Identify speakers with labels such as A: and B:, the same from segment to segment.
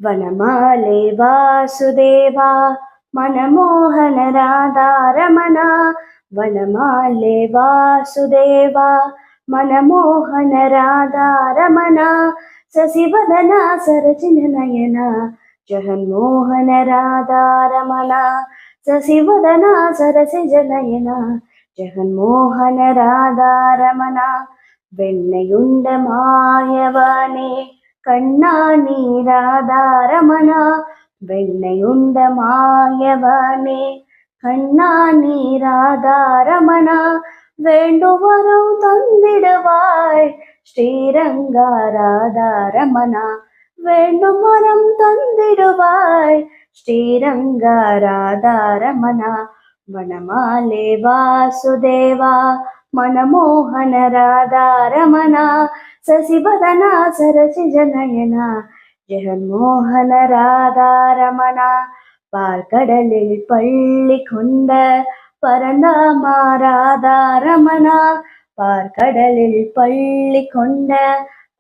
A: ವನಮಾಲೆ ವಾಸುದೇವ ಮನಮೋಹನ ರಾಧಾರಮಣ. ವನಮಾಲೆ ವಾಸುದೇವ ಮನಮೋಹನ ರಾಧಾರಮಣ. ಸಸಿವದನ ಸರಸಿನ ನಯನ ಜಗನ್ಮೋಹನ ರಾಧಾರಮಣ. ಸಸಿವದನ ಸರಸಿಜ ನಯನ ಜಗನ್ಮೋಹನ ರಾಧಾರಮಣ. வெண்ணையுண்ட மாயவனே கண்ணா நீ ராதாரமண. வெண்ணையுண்ட மாயவனே கண்ணா நீ ராதாரமண. வேண்டுவரம் தந்திடுவாய் ஸ்ரீரங்கா ராதாரமண. வேண்டும் வரம் தந்திடுவாய் ஸ்ரீரங்கா ராதாரமண. ವನಮಾಲೆ ವಾಸುದೇವ ಮನಮೋಹನ ರಾಧಾರಮಣ. ಸಸಿವದನ ಸರಸಿಜ ನಯನ ஜெகன்மோகன ராதாரமண. பார்க்கடலில் பள்ளி கொண்ட பரந்தாமா ராதாரமணா. பார்க்கடலில் பள்ளி கொண்ட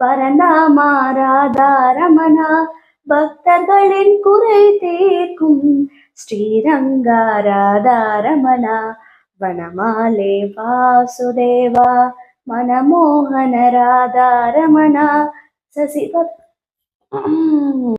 A: பரந்தாமா ராதாரமணா. பக்தர்களின் குறை தீர்க்கும் ஸ்ரீரங்கா ராಧಾರಮಣ. ವನಮಾಲೆ ವಾಸುದೇವ ಮನಮೋಹನ ರಾಧಾರಮಣ. ಸಸಿವ